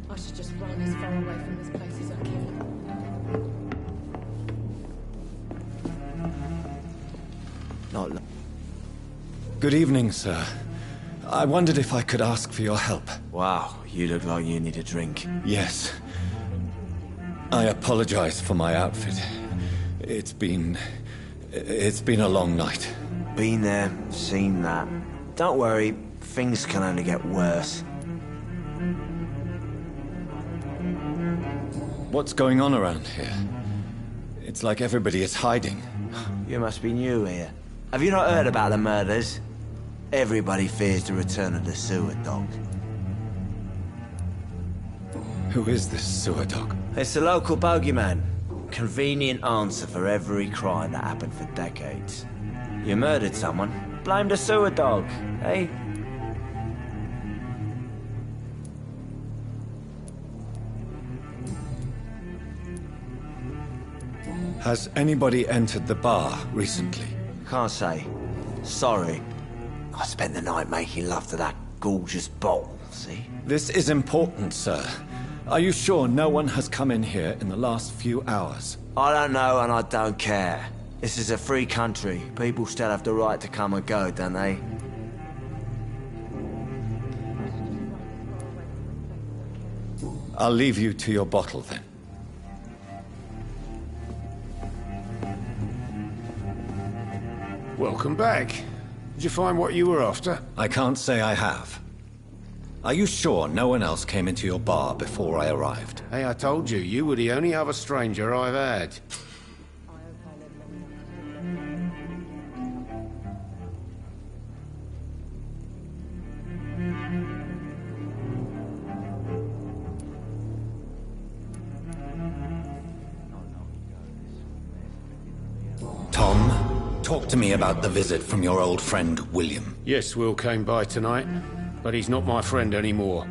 I should just run as far away from this place as I can. Not lo- Good evening, sir. I wondered if I could ask for your help. Wow, you look like you need a drink. Yes. I apologize for my outfit. It's been a long night. Been there, seen that. Don't worry, things can only get worse. What's going on around here? It's like everybody is hiding. You must be new here. Have you not heard about the murders? Everybody fears the return of the sewer dog. Who is this sewer dog? It's the local bogeyman. Convenient answer for every crime that happened for decades. You murdered someone, blame the sewer dog, eh? Has anybody entered the bar recently? Can't say. Sorry. I spent the night making love to that gorgeous bottle, see? This is important, sir. Are you sure no one has come in here in the last few hours? I don't know and I don't care. This is a free country. People still have the right to come and go, don't they? I'll leave you to your bottle then. Welcome back. Did you find what you were after? I can't say I have. Are you sure no one else came into your bar before I arrived? Hey, I told you, you were the only other stranger I've had. Tom, talk to me about the visit from your old friend, William. Yes, Will came by tonight, but he's not my friend anymore.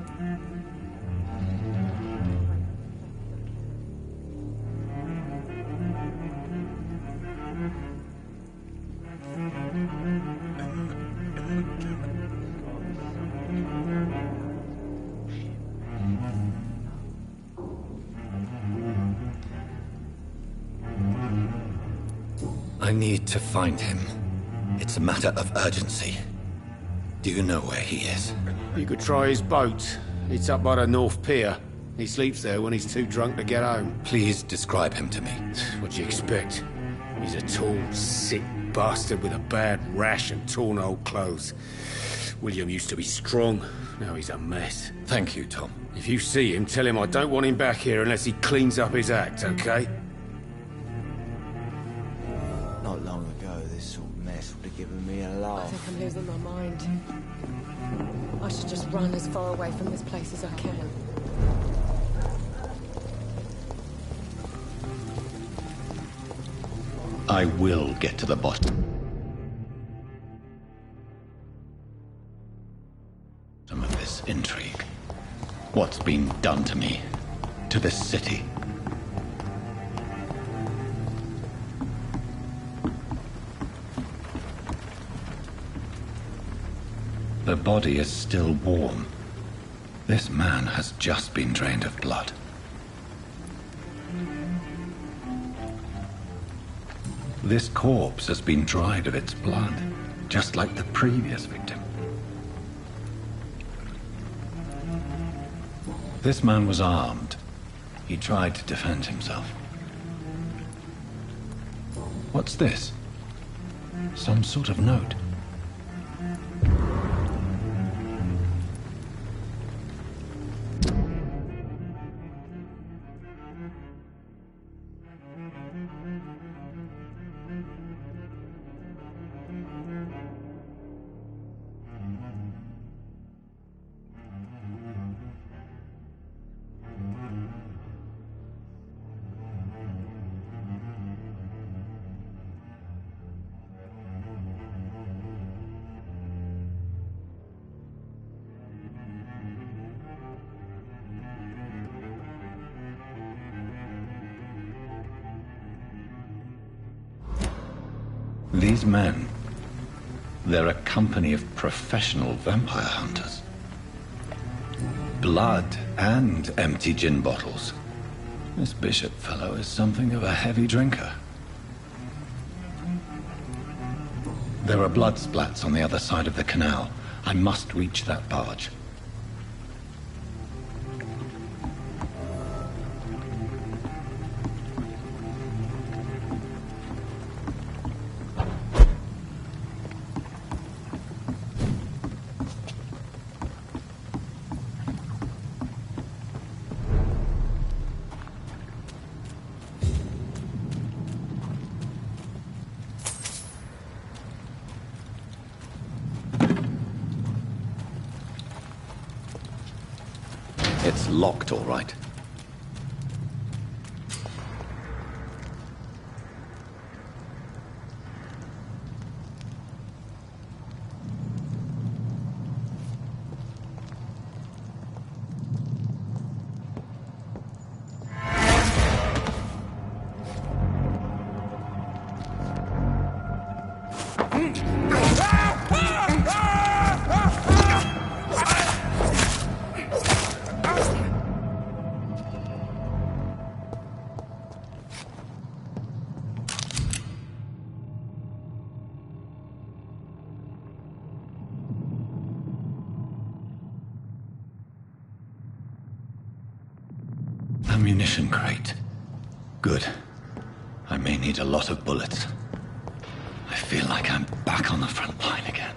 I need to find him. It's a matter of urgency. Do you know where he is? You could try his boat. It's up by the North Pier. He sleeps there when he's too drunk to get home. Please describe him to me. What do you expect? He's a tall, sick bastard with a bad rash and torn old clothes. William used to be strong. Now he's a mess. Thank you, Tom. If you see him, tell him I don't want him back here unless he cleans up his act, okay? Not long ago, this sort of mess would have given me a I laugh. think I'm losing my mind. I should just run as far away from this place as I can. I will get to the bottom of this intrigue. What's been done to me, to this city? The body is still warm. This man has just been drained of blood. This corpse has been dried of its blood, just like the previous victim. This man was armed. He tried to defend himself. What's this? Some sort of note. These men, they're a company of professional vampire hunters. blood and empty gin bottles. This Bishop fellow is something of a heavy drinker. There are blood splats on the other side of the canal. I must reach that barge. It's locked, all right. Ammunition crate. Good. I may need a lot of bullets. I feel like I'm back on the front line again.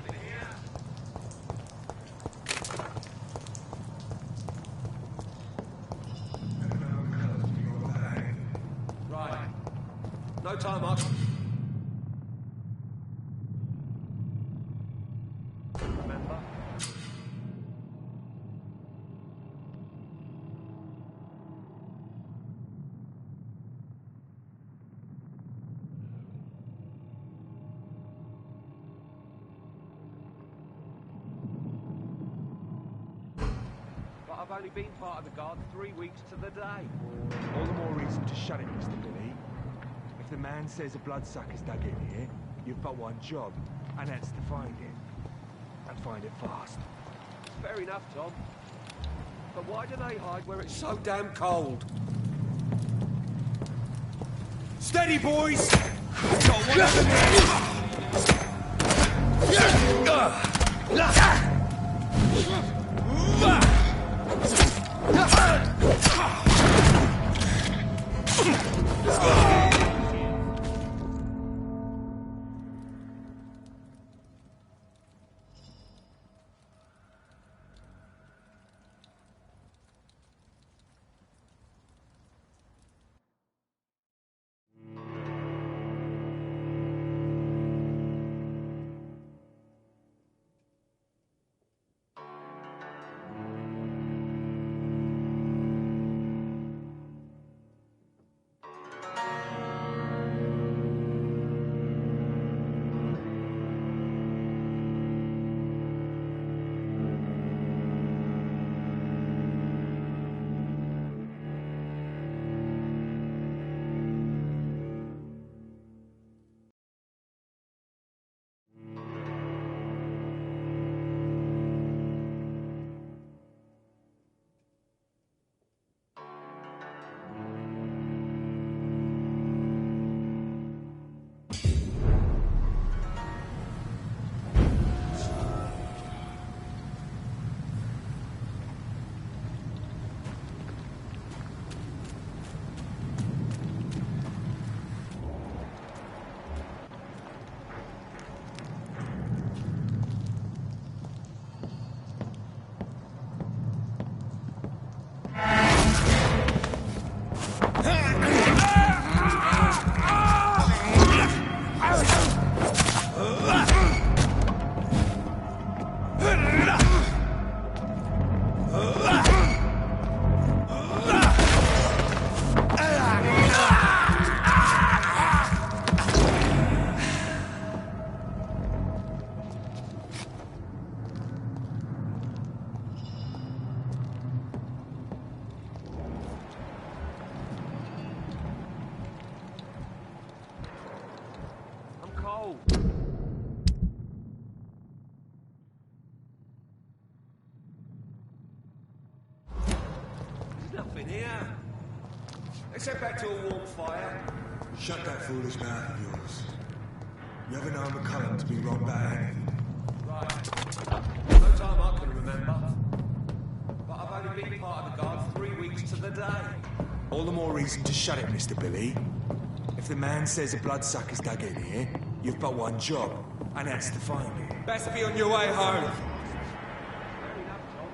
Right. No time up. Remember? But I've only been part of the guard 3 weeks to the day. All the more reason to shut it, Mr. Billy. If the man says a bloodsucker's dug in here, you've but one job, and that's to find it. And find it fast. Fair enough, Tom. But why do they hide where it's so damn cold? Steady, boys! Got one of them your warm fire. Shut that foolish mouth of yours. You haven't known McCullum to be wrong about anything. Right. No time I can remember. But I've only been part of the guard 3 weeks to the day. All the more reason to shut it, Mr. Billy. If the man says a bloodsucker's dug in here, you've but one job, and that's to find it. Best be on your way home. Fair enough, Tom.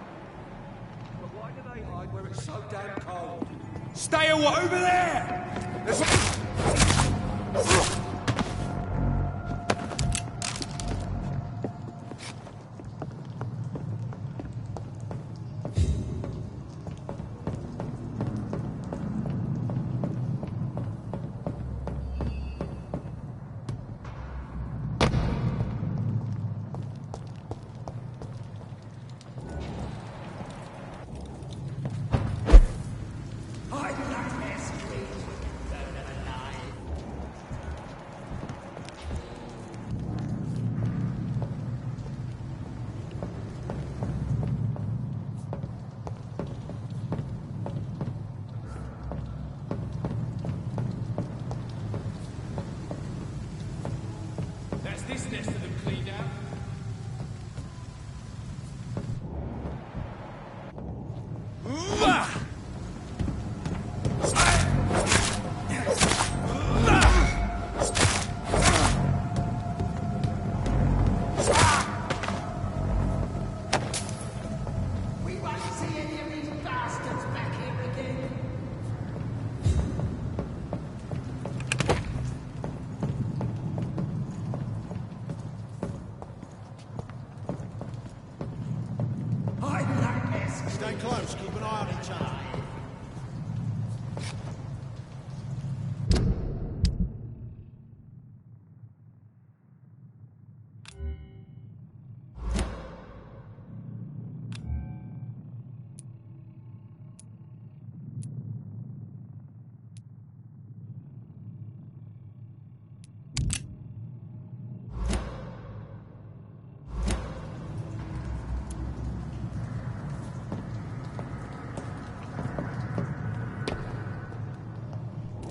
But why do they hide where it's so damn cold? Stay over there! There's This nest of them cleaned out. We won't see any of these bastards back here again. Stay close, keep an eye on each other.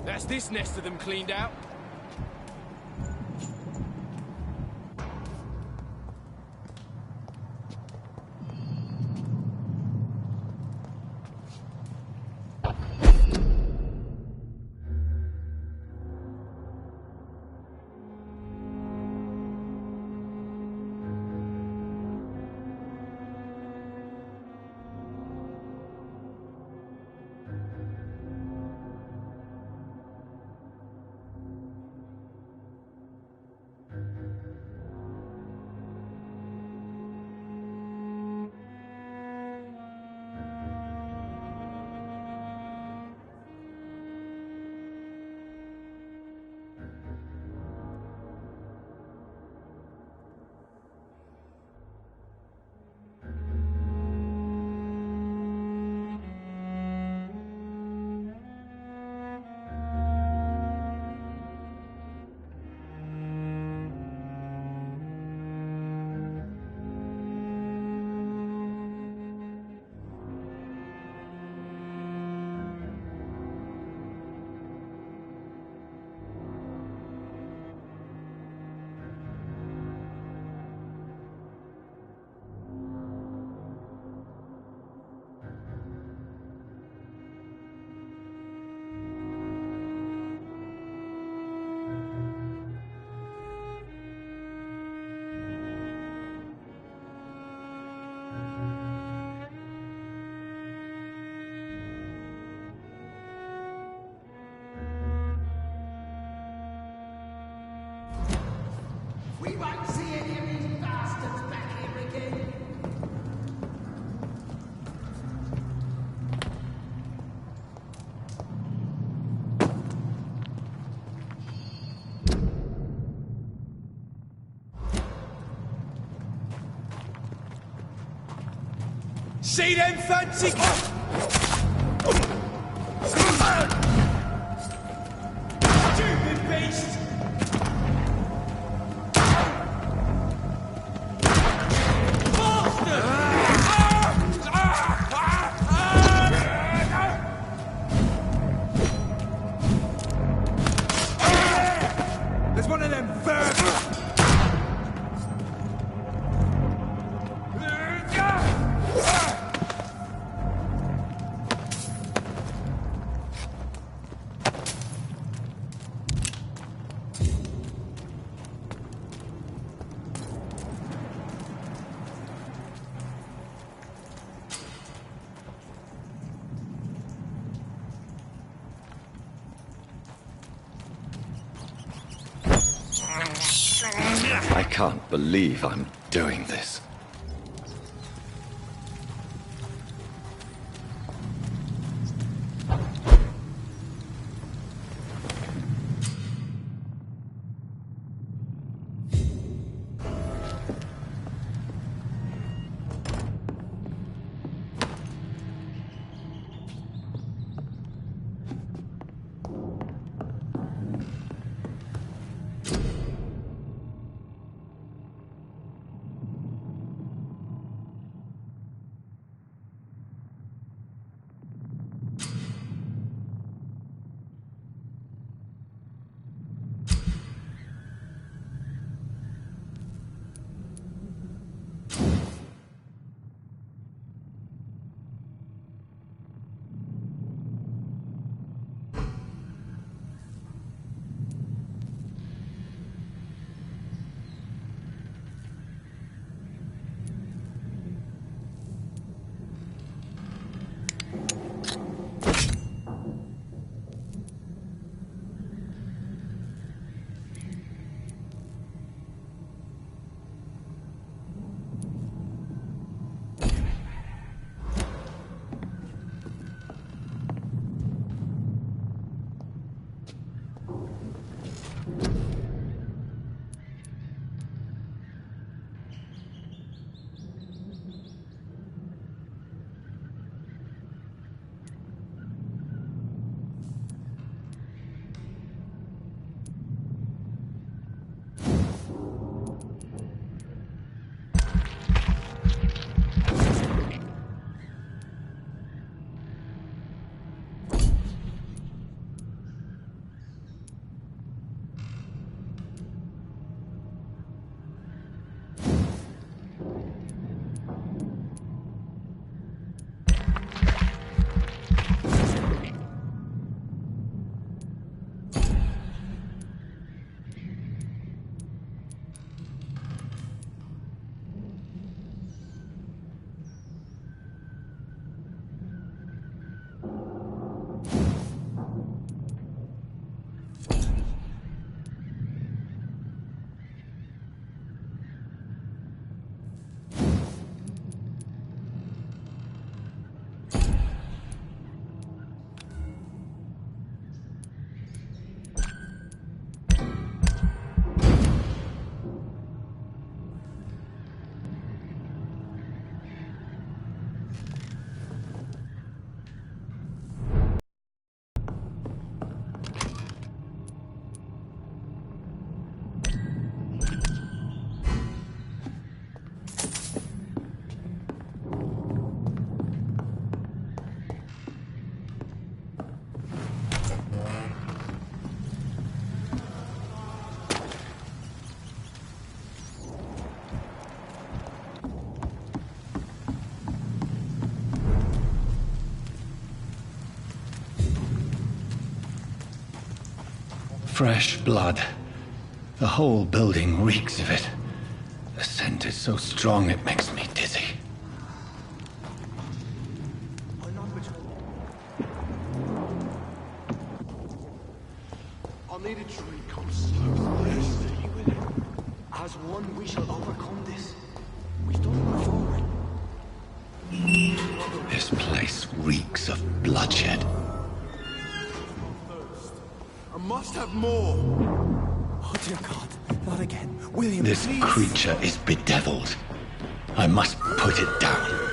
That's this nest of them cleaned out. We won't see any of these bastards back here again. See them fancy... Stupid beast! I can't believe I'm doing this. Fresh blood. The whole building reeks of it. The scent is so strong it makes me dizzy. I need a drink. I'm so thirsty, William. As one, we shall overcome this. We've done it before. This place reeks of bloodshed. I must have more. Oh dear God, not again. William, This please. creature is bedeviled. I must put it down.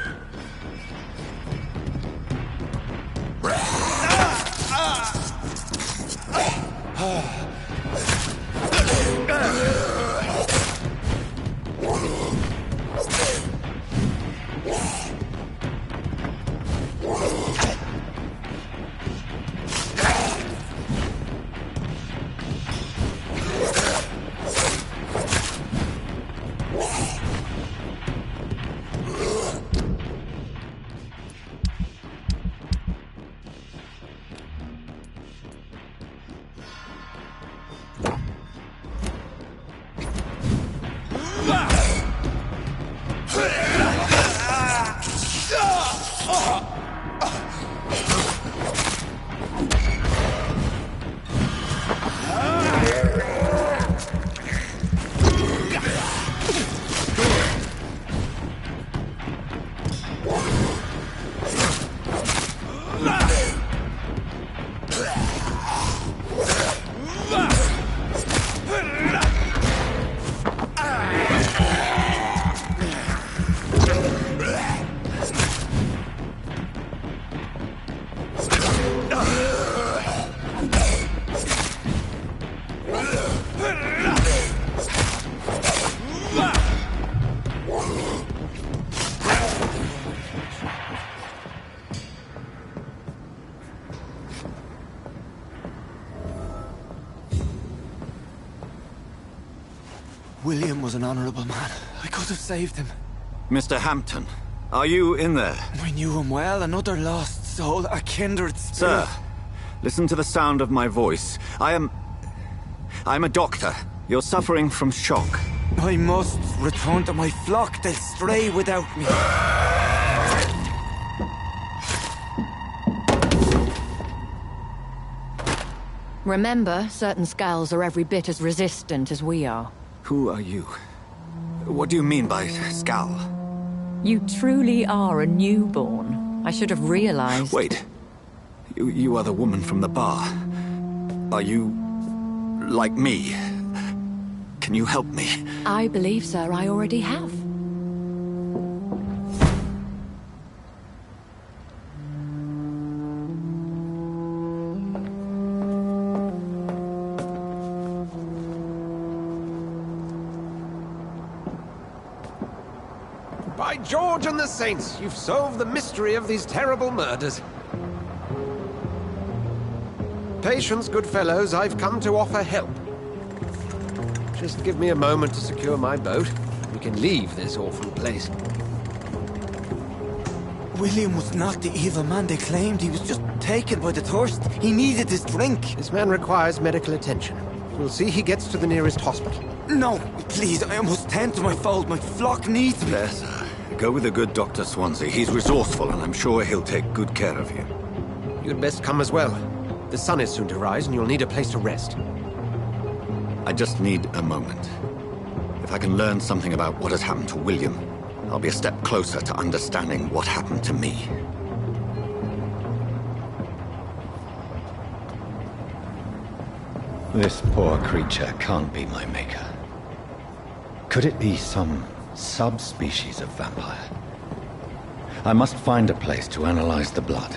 William was an honorable man. I could have saved him. Mr. Hampton, are you in there? I knew him well, another lost soul, a kindred spirit. Sir, listen to the sound of my voice. I'm a doctor. You're suffering from shock. I must return to my flock. They'll stray without me. Remember, certain skulls are every bit as resistant as we are. Who are you? What do you mean by Scal? You truly are a newborn. I should have realized. Wait. You are the woman from the bar. Are you... like me? Can you help me? I believe, sir, I already have. By George and the Saints, you've solved the mystery of these terrible murders. Patience, good fellows, I've come to offer help. Just give me a moment to secure my boat. We can leave this awful place. William was not the evil man they claimed. He was just taken by the thirst. He needed his drink. This man requires medical attention. We'll see he gets to the nearest hospital. No, please, I must tend to my fold. My flock needs me. There, sir. Go with the good Dr. Swansea. He's resourceful, and I'm sure he'll take good care of you. You'd best come as well. The sun is soon to rise, and you'll need a place to rest. I just need a moment. If I can learn something about what has happened to William, I'll be a step closer to understanding what happened to me. This poor creature can't be my maker. Could it be some subspecies of vampire? I must find a place to analyze the blood.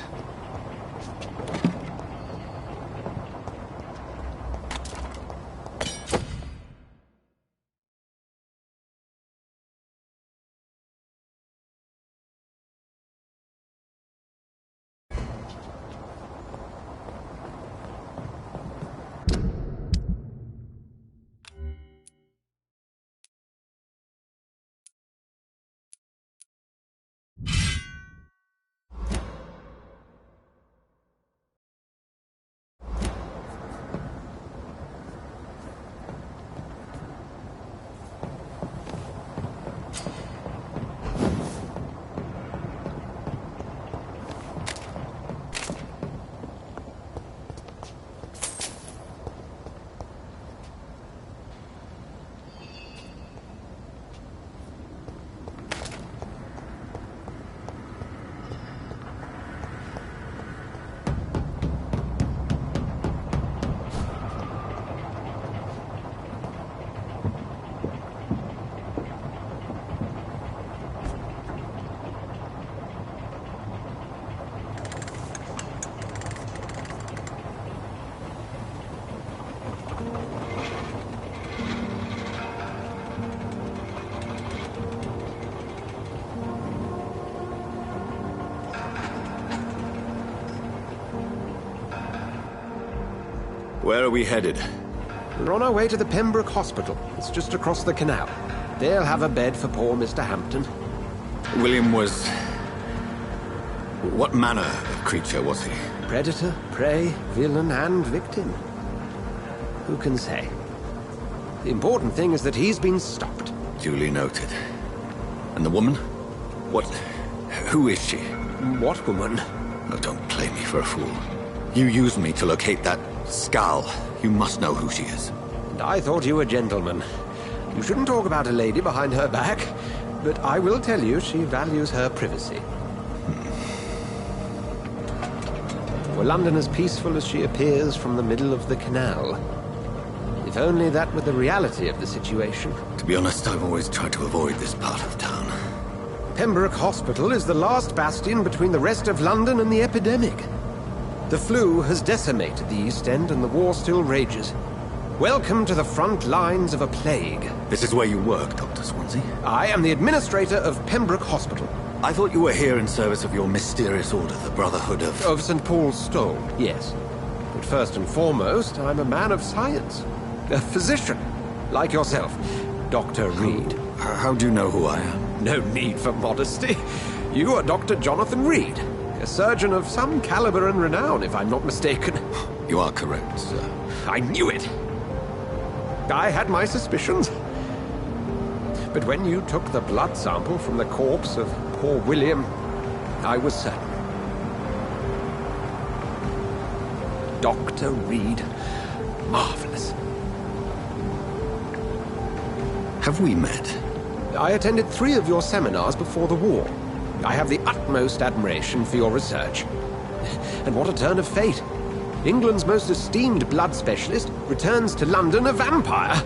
Where are we headed? We're on our way to the Pembroke Hospital. It's just across the canal. They'll have a bed for poor Mr. Hampton. William was... what manner of creature was he? Predator, prey, villain, and victim. Who can say? The important thing is that he's been stopped. Duly noted. And the woman? What... who is she? What woman? Oh, don't play me for a fool. You used me to locate that Skal. You must know who she is. And I thought you a gentleman. You shouldn't talk about a lady behind her back, but I will tell you she values her privacy. Were London as peaceful as she appears from the middle of the canal? If only that were the reality of the situation. To be honest, I've always tried to avoid this part of town. Pembroke Hospital is the last bastion between the rest of London and the epidemic. The flu has decimated the East End and the war still rages. Welcome to the front lines of a plague. This is where you work, Dr. Swansea? I am the administrator of Pembroke Hospital. I thought you were here in service of your mysterious order, the Brotherhood of... Of St. Paul's Stole, yes. But first and foremost, I'm a man of science. A physician, like yourself. Dr. Reed. How do you know who I am? No need for modesty. You are Dr. Jonathan Reed, a surgeon of some caliber and renown, if I'm not mistaken. You are correct, sir. I knew it! I had my suspicions. But when you took the blood sample from the corpse of poor William, I was certain. Dr. Reed. Marvelous. Have we met? I attended 3 of your seminars before the war. I have the utmost admiration for your research. And what a turn of fate. England's most esteemed blood specialist returns to London a vampire.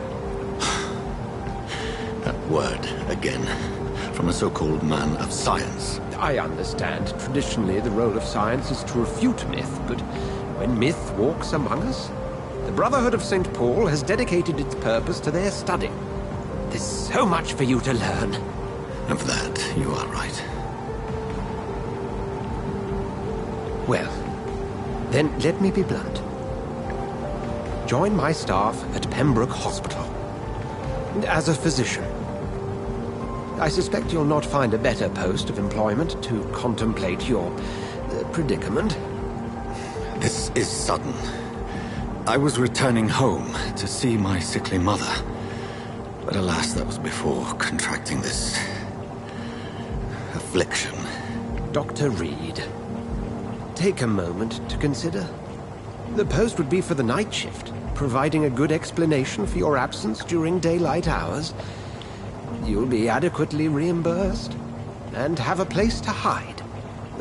That word, again. From a so-called man of science. I understand. Traditionally, the role of science is to refute myth, but when myth walks among us, the Brotherhood of St. Paul has dedicated its purpose to their study. There's so much for you to learn. Of that, you are right. Well, then let me be blunt. Join my staff at Pembroke Hospital. As a physician. I suspect you'll not find a better post of employment to contemplate your predicament. This is sudden. I was returning home to see my sickly mother. But alas, that was before contracting this affliction. Dr. Reed, take a moment to consider. The post would be for the night shift, providing a good explanation for your absence during daylight hours. You'll be adequately reimbursed, and have a place to hide.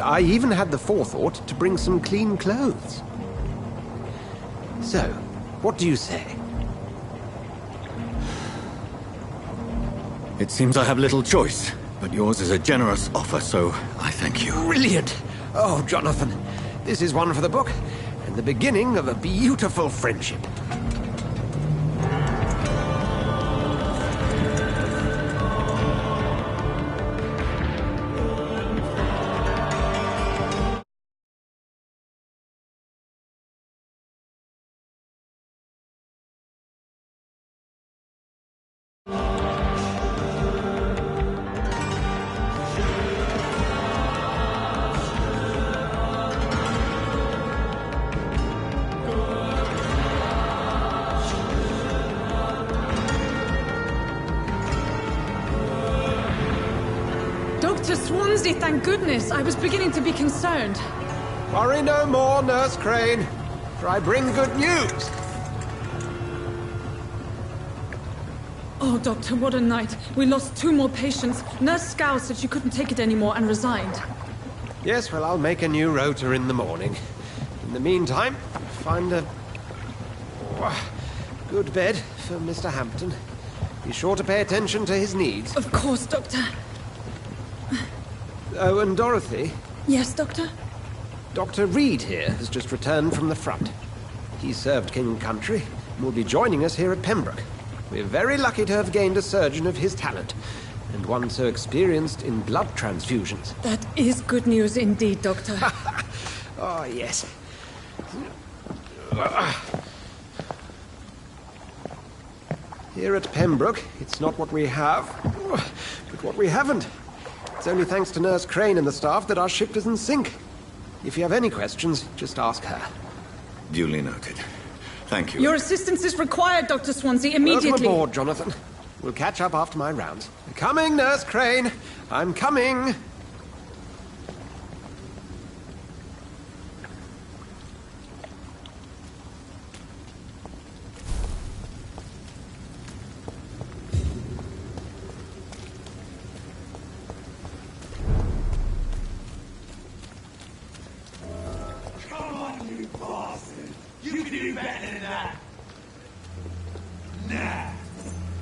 I even had the forethought to bring some clean clothes. So, what do you say? It seems I have little choice, but yours is a generous offer, so I thank you. Brilliant! Oh, Jonathan, this is one for the book, and the beginning of a beautiful friendship. Dr. Swansea, thank goodness. I was beginning to be concerned. Worry no more, Nurse Crane, for I bring good news. Oh, Doctor, what a night. We lost 2 more patients. Nurse Scow said she couldn't take it anymore and resigned. Yes, well, I'll make a new rota in the morning. In the meantime, find a good bed for Mr. Hampton. Be sure to pay attention to his needs. Of course, Doctor. Oh, and Dorothy? Yes, Doctor? Dr. Reed here has just returned from the front. He served King and Country and will be joining us here at Pembroke. We're very lucky to have gained a surgeon of his talent, and one so experienced in blood transfusions. That is good news indeed, Doctor. Oh, yes. Here at Pembroke, it's not what we have, but what we haven't. It's only thanks to Nurse Crane and the staff that our ship doesn't sink. If you have any questions, just ask her. Duly noted. Thank you. Your assistance is required, Dr. Swansea, immediately. Welcome aboard, Jonathan. We'll catch up after my rounds. Coming, Nurse Crane. I'm coming.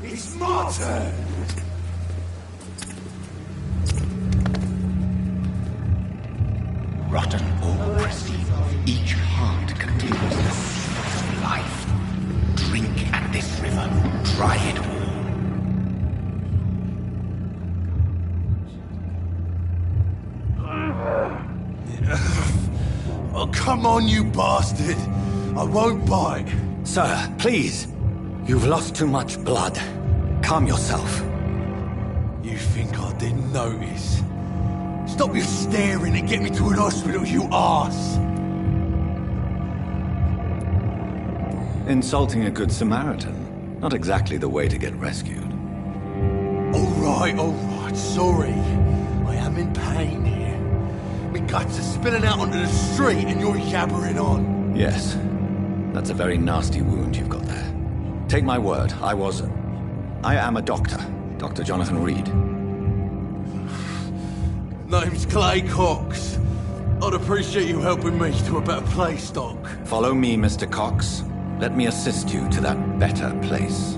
It's my turn! Rotten or pristine, each heart contains the seeds of life. Drink at this river, try it all. Oh, come on, you bastard! I won't bite. Sir, please. You've lost too much blood. Calm yourself. You think I didn't notice? Stop your staring and get me to an hospital, you arse! Insulting a good Samaritan. Not exactly the way to get rescued. Alright, sorry. I am in pain here. My guts are spilling out onto the street and you're yabbering on. Yes. That's a very nasty wound you've got there. Take my word, I am a doctor. Dr. Jonathan Reed. Name's Clay Cox. I'd appreciate you helping me to a better place, Doc. Follow me, Mr. Cox. Let me assist you to that better place.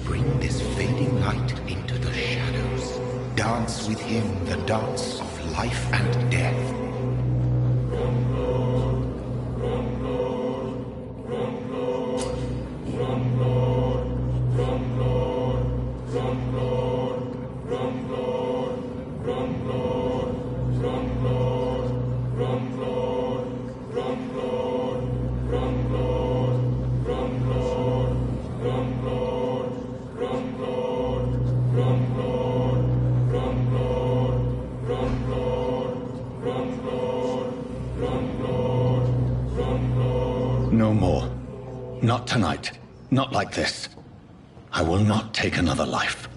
Bring this fading light into the shadows. Dance with him the dance of life and death. No more. Not tonight. Not like this. I will not take another life.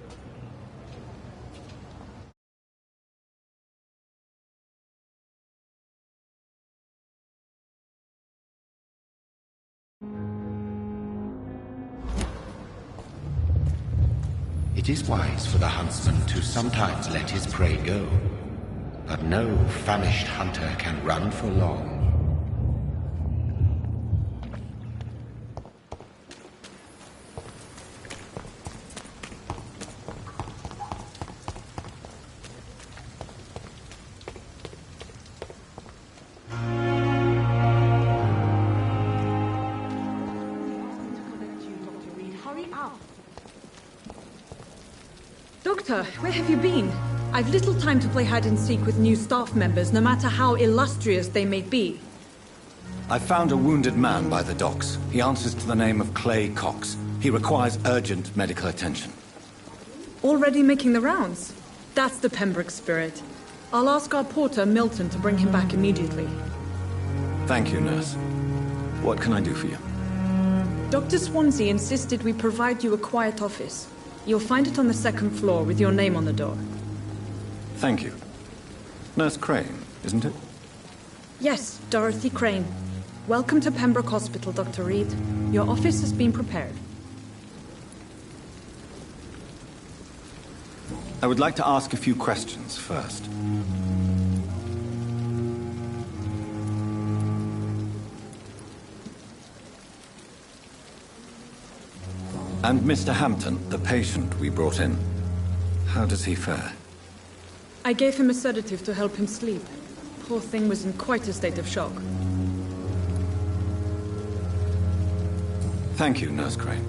It is wise for the huntsman to sometimes let his prey go. But no famished hunter can run for long. Doctor, where have you been? I've little time to play hide-and-seek with new staff members, no matter how illustrious they may be. I found a wounded man by the docks. He answers to the name of Clay Cox. He requires urgent medical attention. Already making the rounds? That's the Pembroke spirit. I'll ask our porter, Milton, to bring him back immediately. Thank you, nurse. What can I do for you? Dr. Swansea insisted we provide you a quiet office. You'll find it on the second floor with your name on the door. Thank you. Nurse Crane, isn't it? Yes, Dorothy Crane. Welcome to Pembroke Hospital, Dr. Reed. Your office has been prepared. I would like to ask a few questions first. And Mr. Hampton, the patient we brought in, how does he fare? I gave him a sedative to help him sleep. Poor thing was in quite a state of shock. Thank you, Nurse Crane.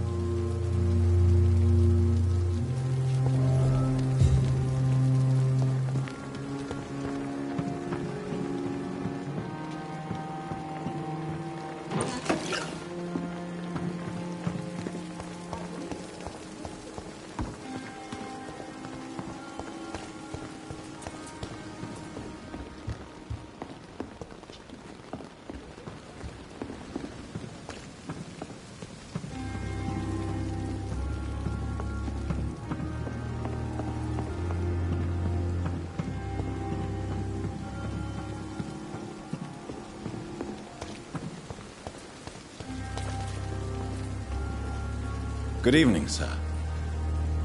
Good evening, sir.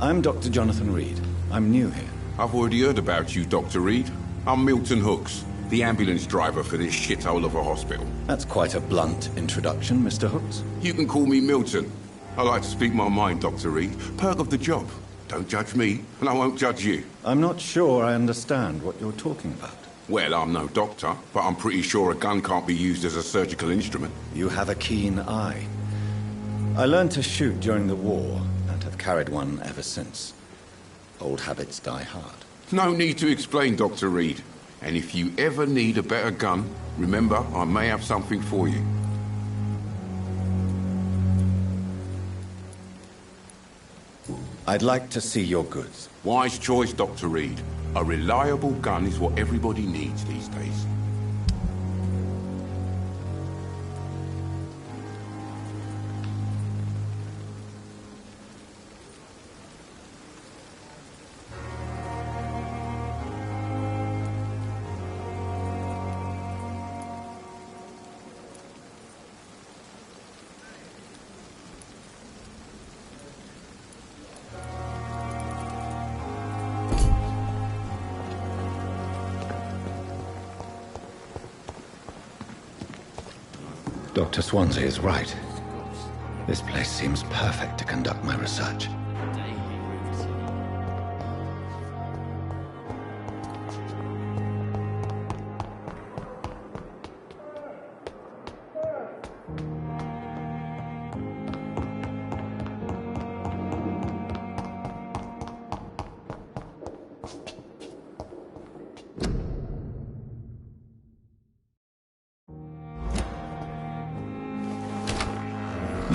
I'm Dr. Jonathan Reed. I'm new here. I've already heard about you, Dr. Reed. I'm Milton Hooks. the ambulance driver for this shithole of a hospital. That's quite a blunt introduction, Mr. Hooks. You can call me Milton. I like to speak my mind, Dr. Reed. Perk of the job. Don't judge me, and I won't judge you. I'm not sure I understand what you're talking about. Well, I'm no doctor, but I'm pretty sure a gun can't be used as a surgical instrument. You have a keen eye. I learned to shoot during the war, and have carried one ever since. Old habits die hard. No need to explain, Dr. Reed. And if you ever need a better gun, remember, I may have something for you. I'd like to see your goods. Wise choice, Dr. Reed. A reliable gun is what everybody needs these days. Dr. Swansea is right. This place seems perfect to conduct my research.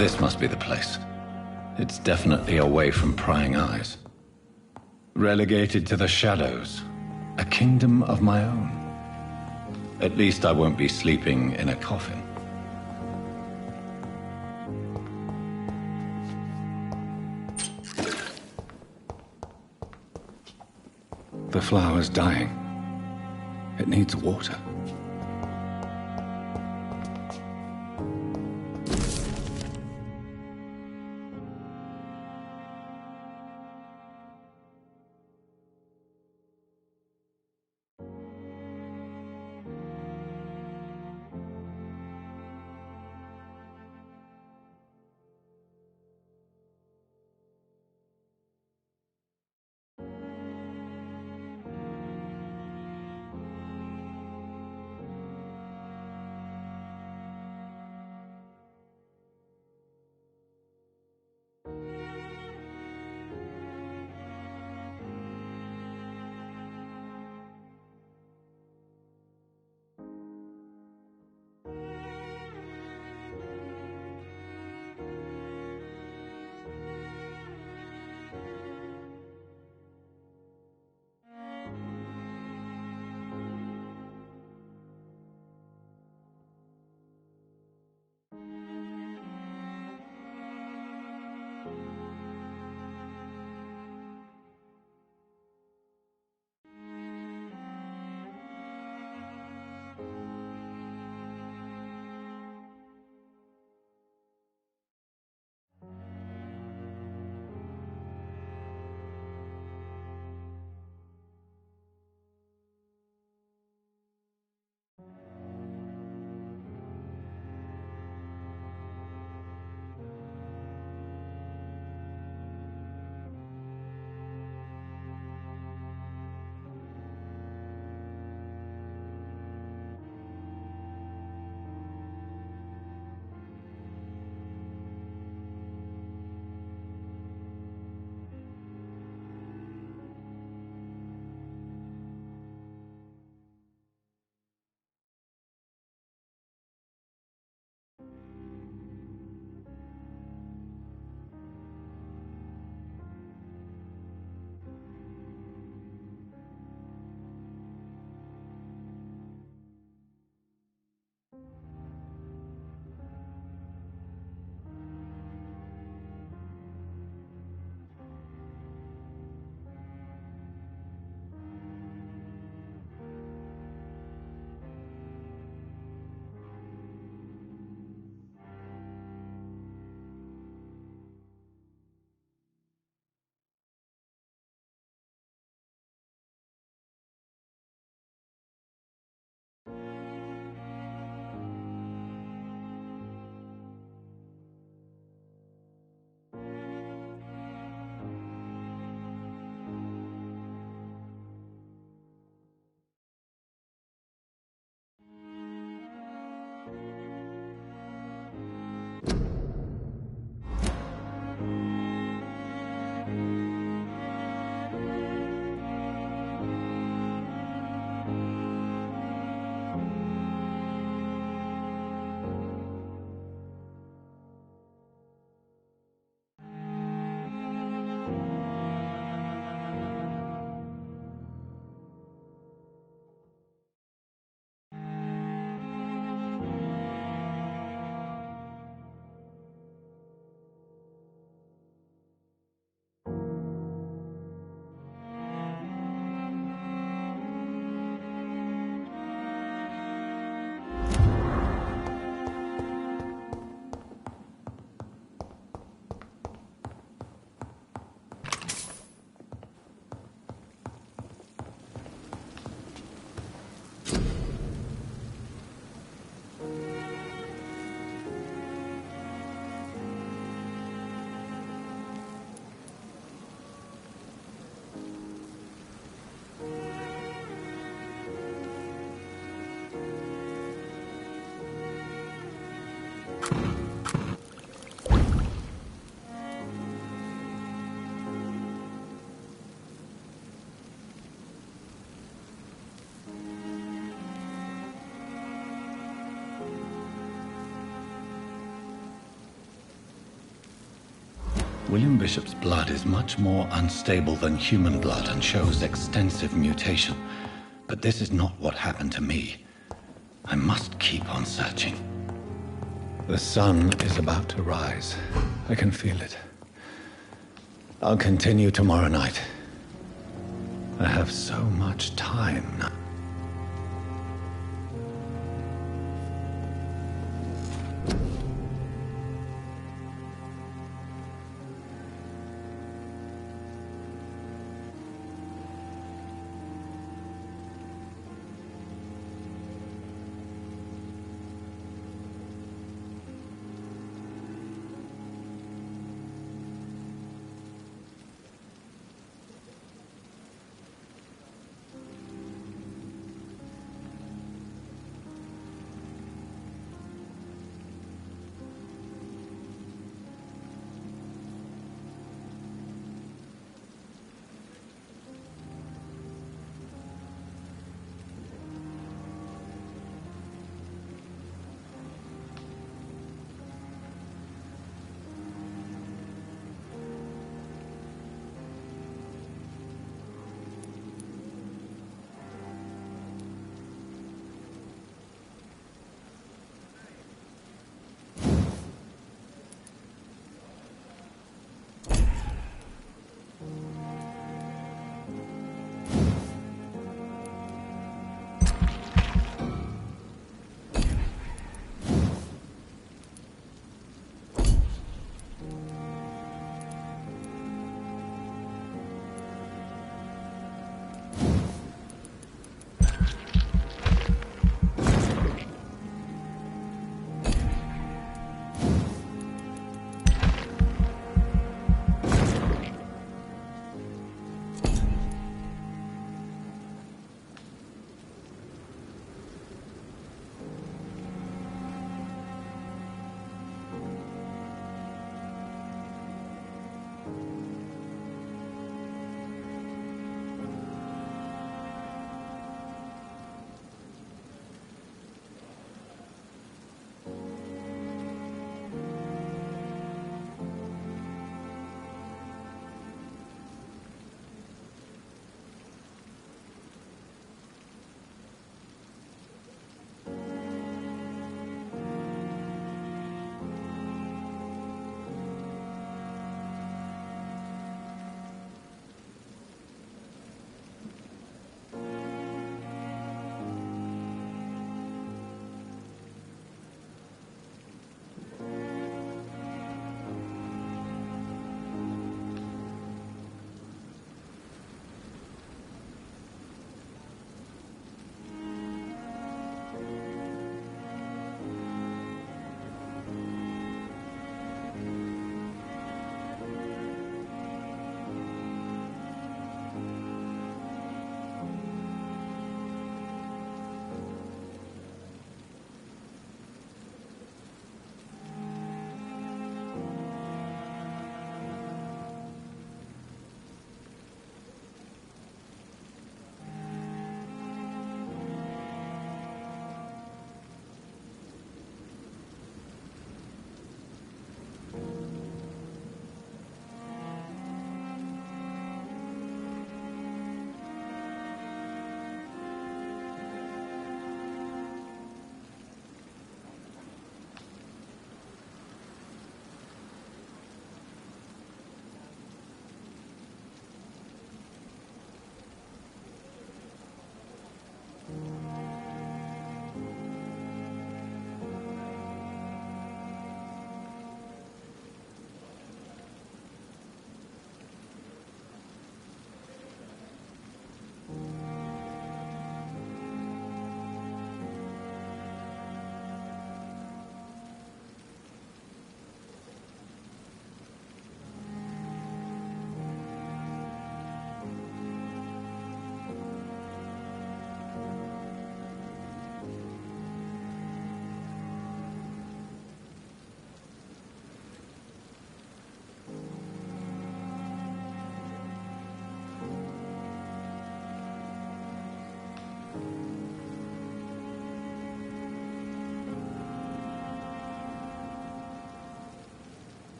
This must be the place. It's definitely away from prying eyes. Relegated to the shadows. A kingdom of my own. At least I won't be sleeping in a coffin. The flower's dying. It needs water. William Bishop's blood is much more unstable than human blood and shows extensive mutation. But this is not what happened to me. I must keep on searching. The sun is about to rise. I can feel it. I'll continue tomorrow night. I have so much time now.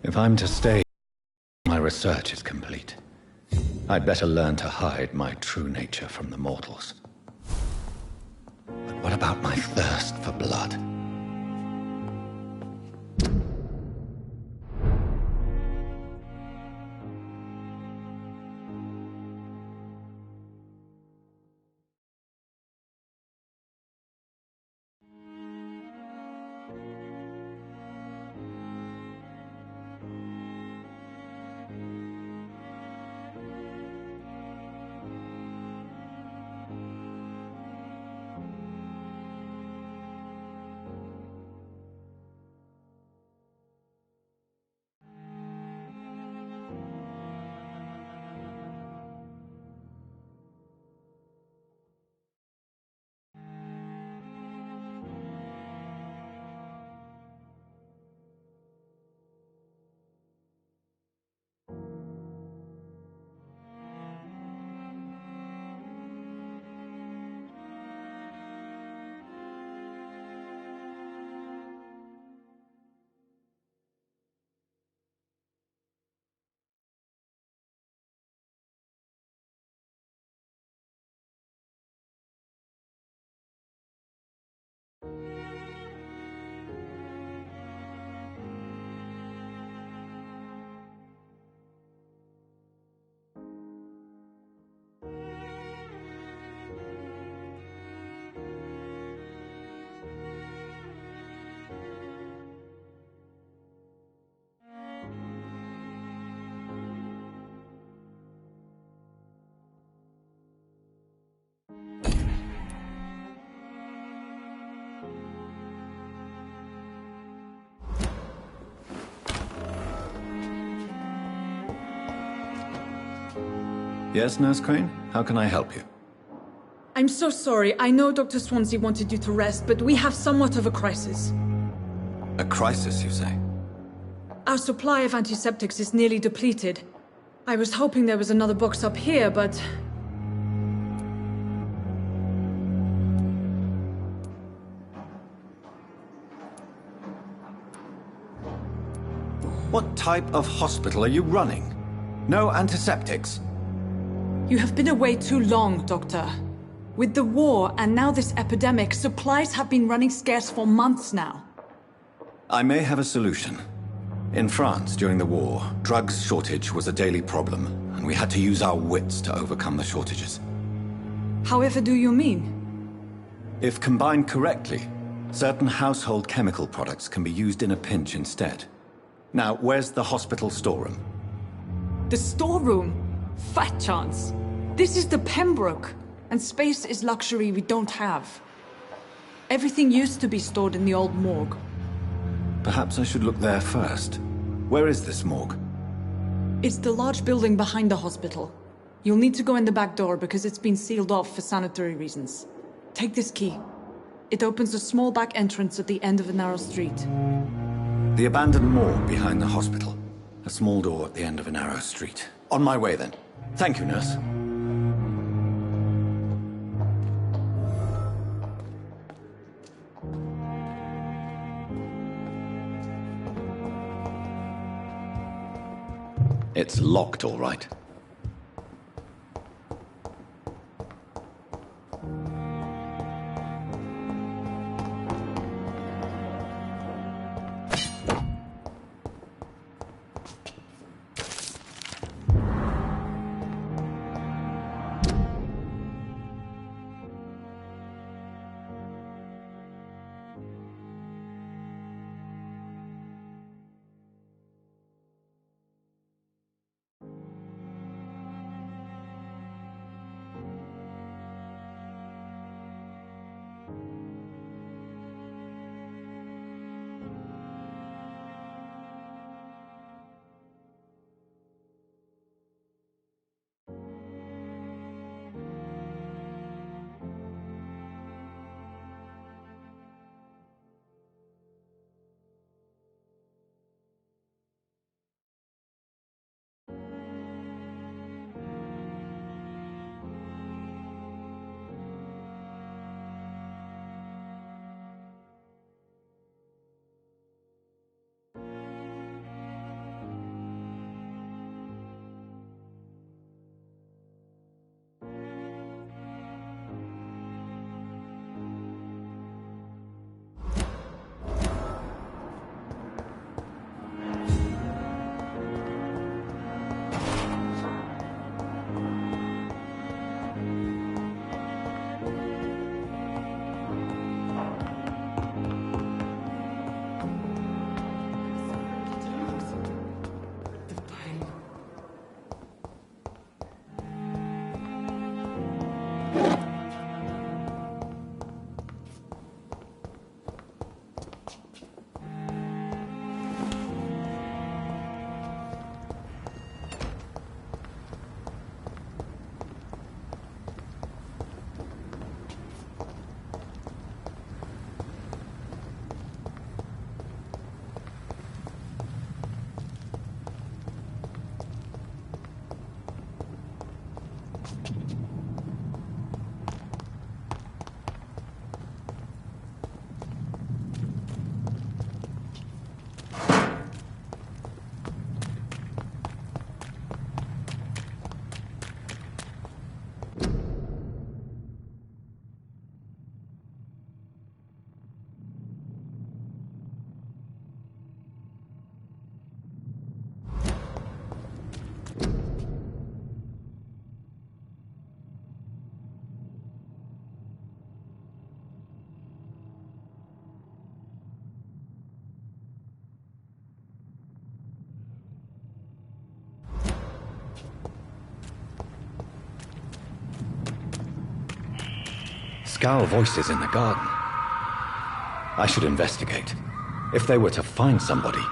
If I'm to stay, my research is complete. I'd better learn to hide my true nature from the mortals. But what about my thirst for blood? Yes, Nurse Crane? How can I help you? I'm so sorry. I know Dr. Swansea wanted you to rest, but we have somewhat of a crisis. A crisis, you say? Our supply of antiseptics is nearly depleted. I was hoping there was another box up here, but... What type of hospital are you running? No antiseptics? You have been away too long, Doctor. With the war and now this epidemic, supplies have been running scarce for months now. I may have a solution. In France, during the war, drugs shortage was a daily problem, and we had to use our wits to overcome the shortages. However do you mean? If combined correctly, certain household chemical products can be used in a pinch instead. Now, where's the hospital storeroom? The storeroom? Fat chance. This is the Pembroke, and space is luxury we don't have. Everything used to be stored in the old morgue. Perhaps I should look there first. Where is this morgue? It's the large building behind the hospital. You'll need to go in the back door because it's been sealed off for sanitary reasons. Take this key. It opens a small back entrance at the end of a narrow street. The abandoned morgue behind the hospital. A small door at the end of a narrow street. On my way, then. Thank you, nurse. It's locked, all right. Skull voices in the garden. I should investigate. If they were to find somebody.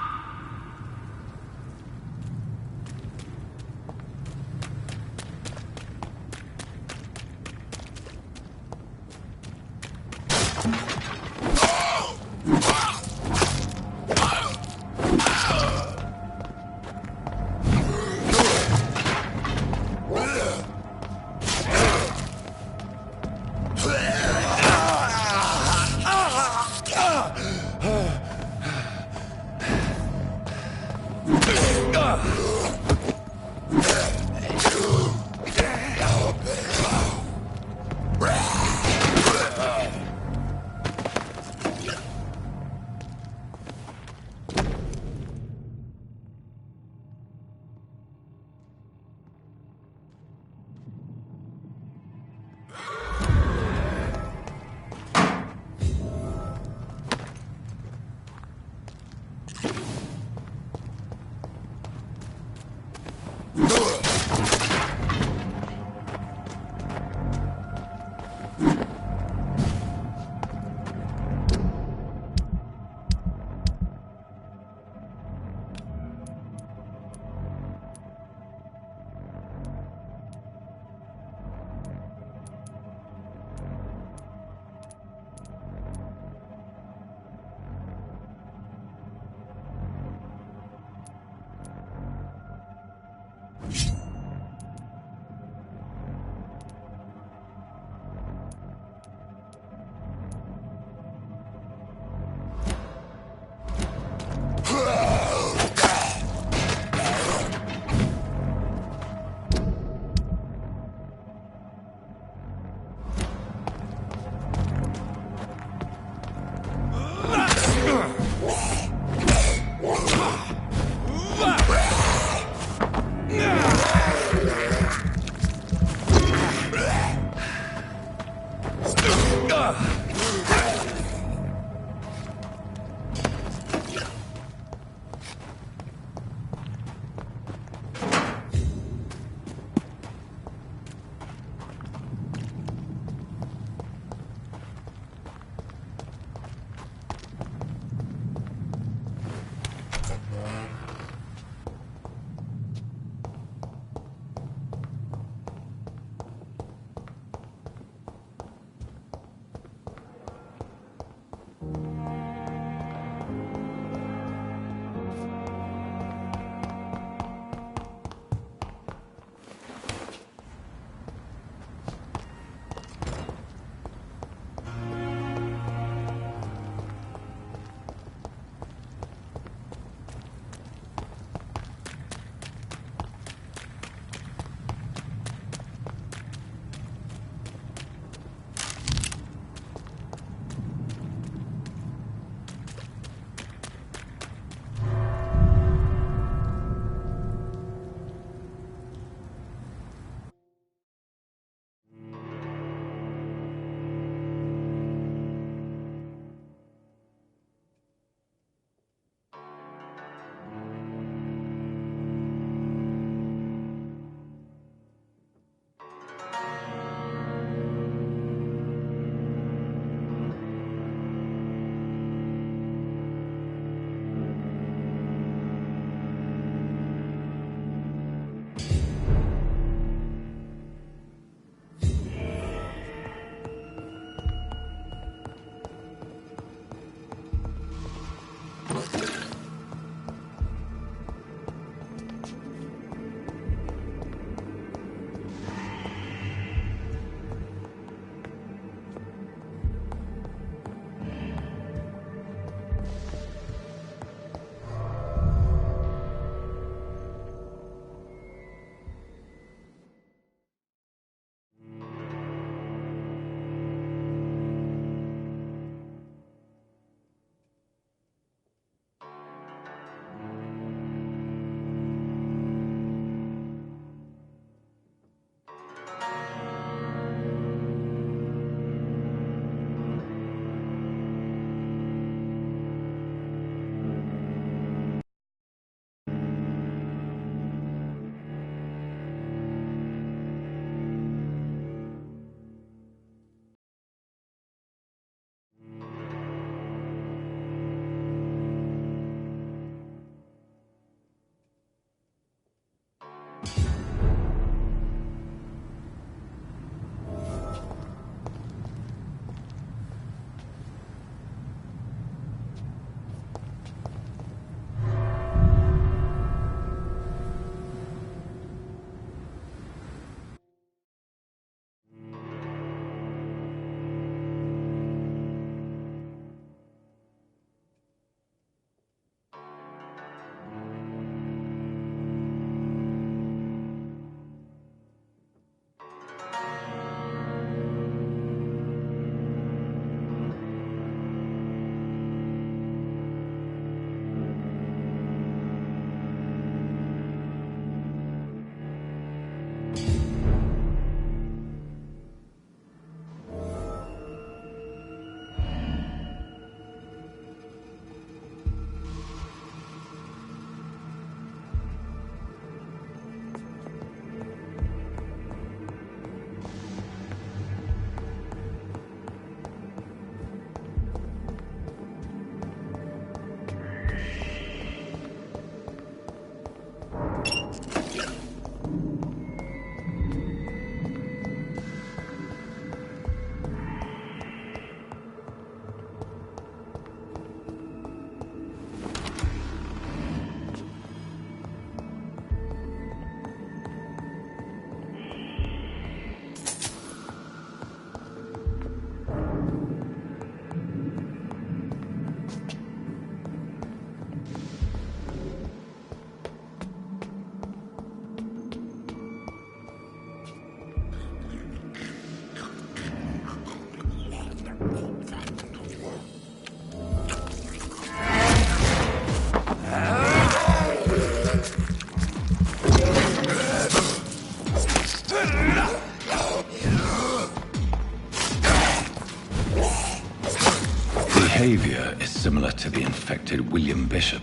infected William Bishop.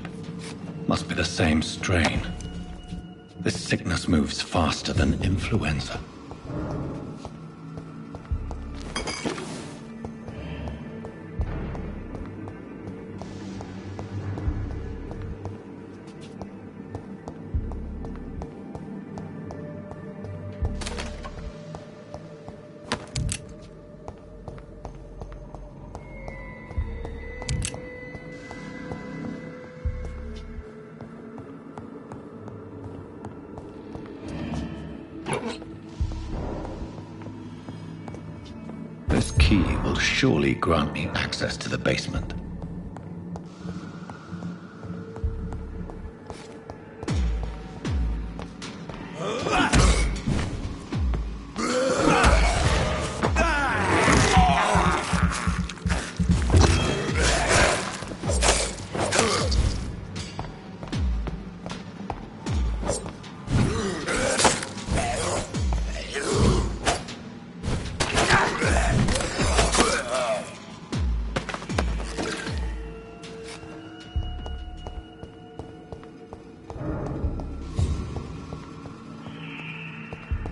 Must be the same strain. This sickness moves faster than influenza. This key will surely grant me access to the basement.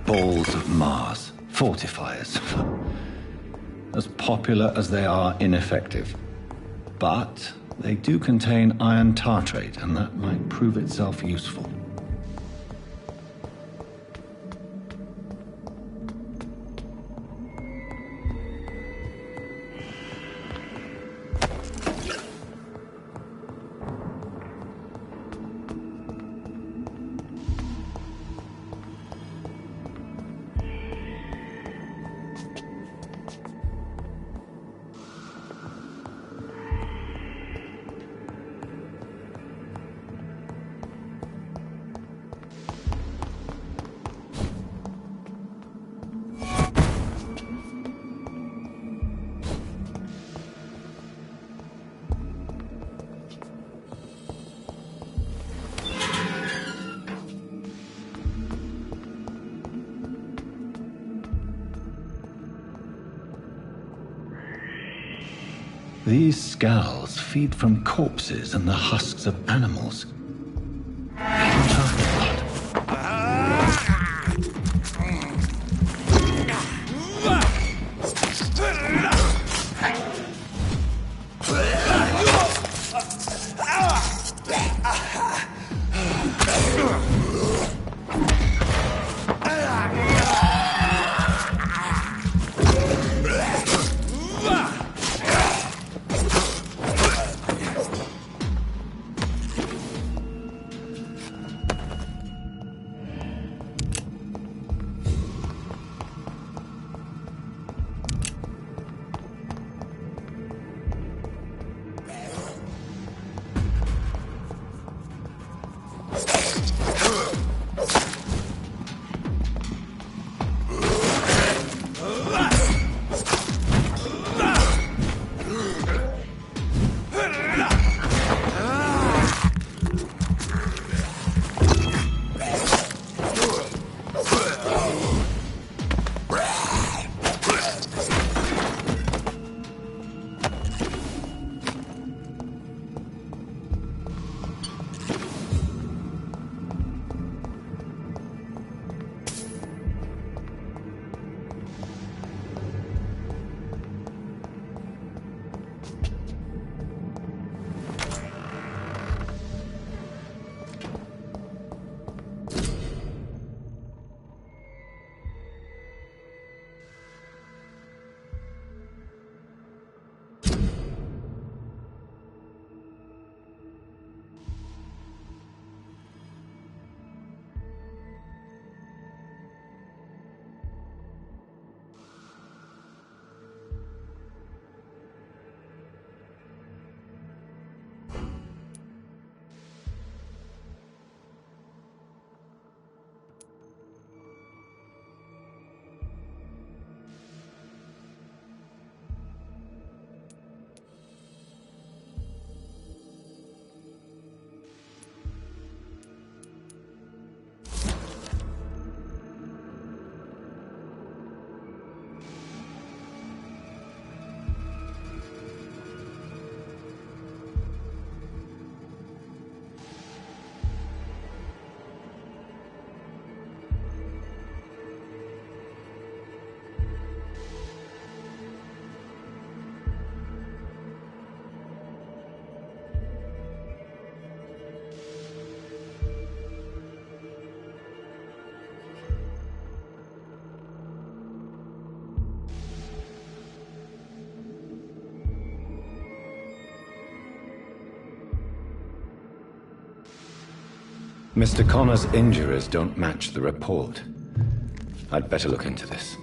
Balls of Mars, fortifiers. As popular as they are ineffective. But they do contain iron tartrate, and that might prove itself useful. These scowls feed from corpses and the husks of animals. Mr. Connor's injuries don't match the report. I'd better look into this.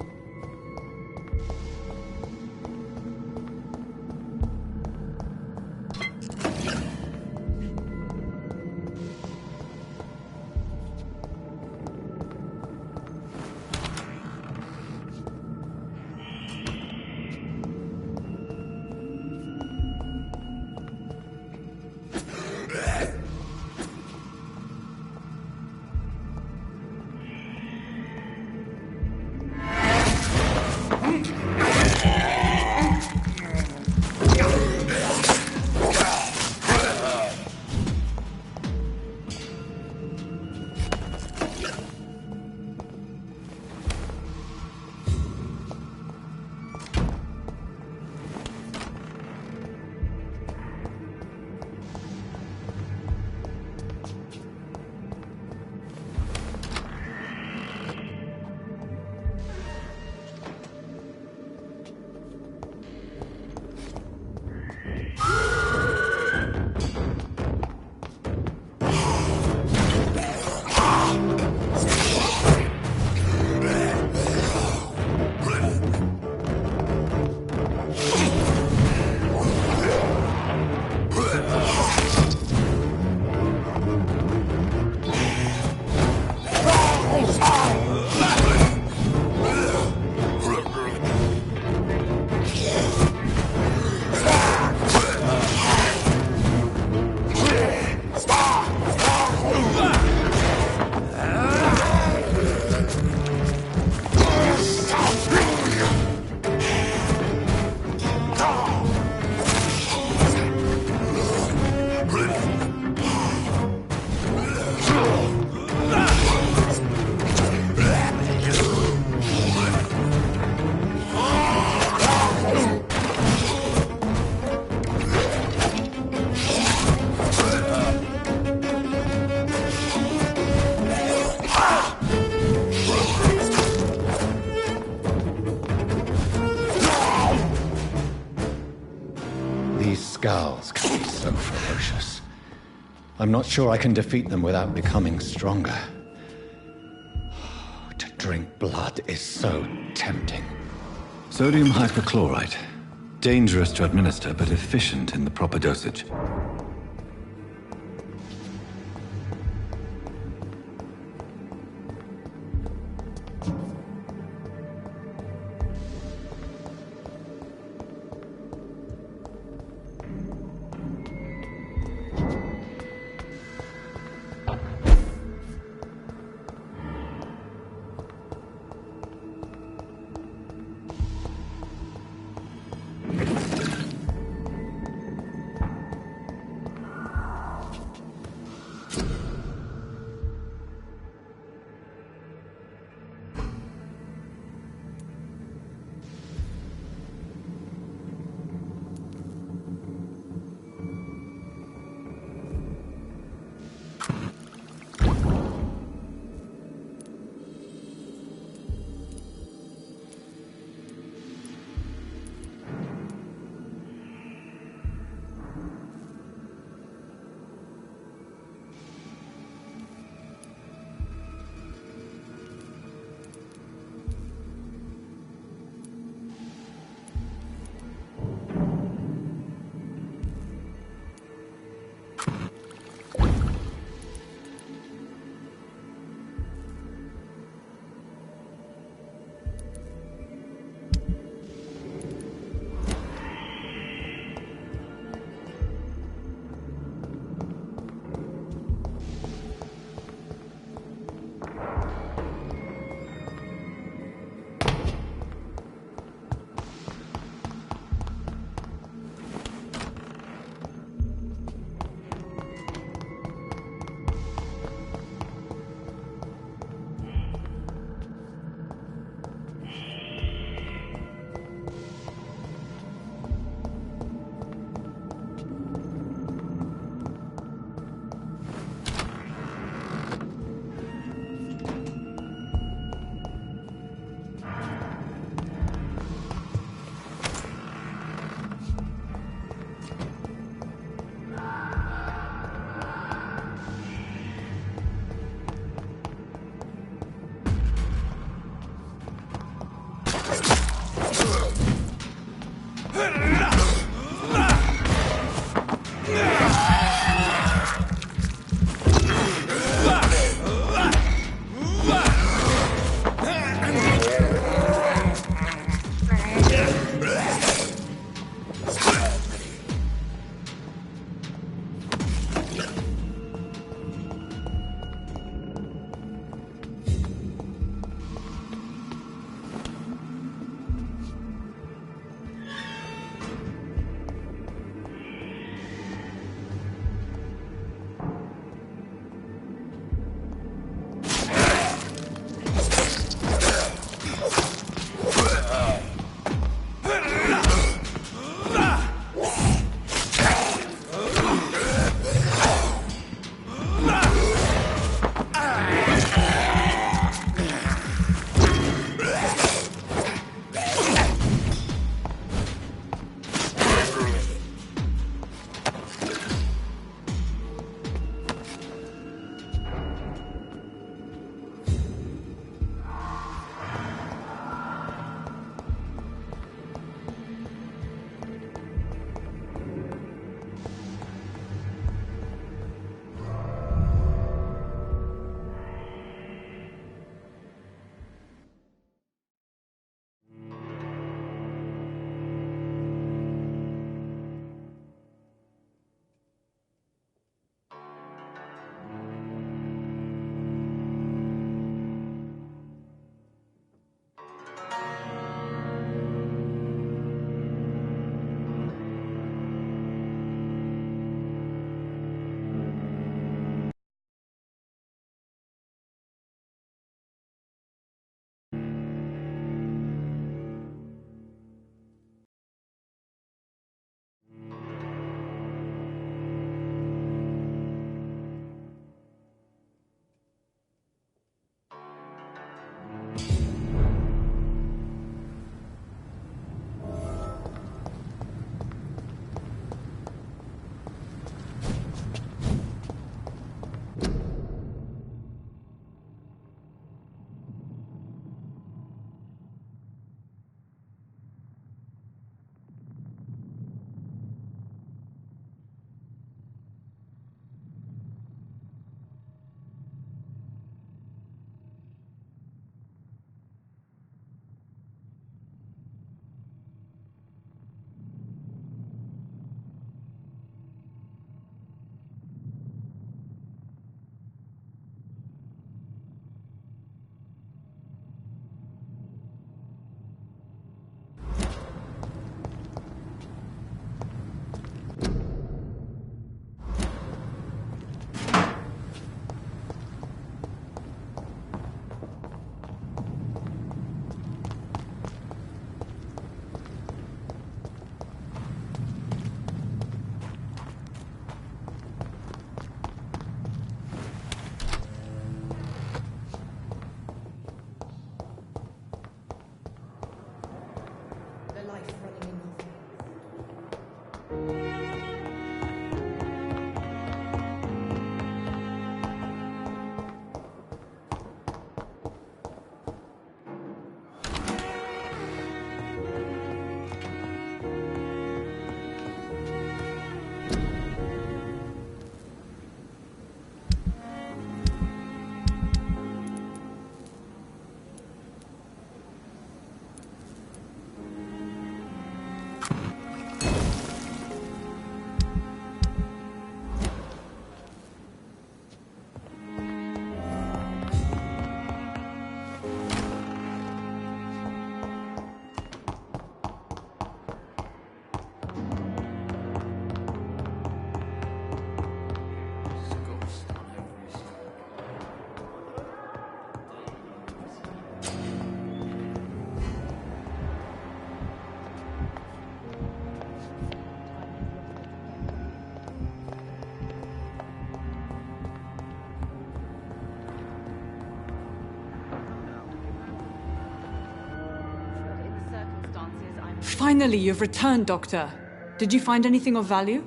These scowls can be so ferocious. I'm not sure I can defeat them without becoming stronger. To drink blood is so tempting. Sodium hypochlorite. Dangerous to administer, but efficient in the proper dosage. Finally, you've returned, Doctor. Did you find anything of value?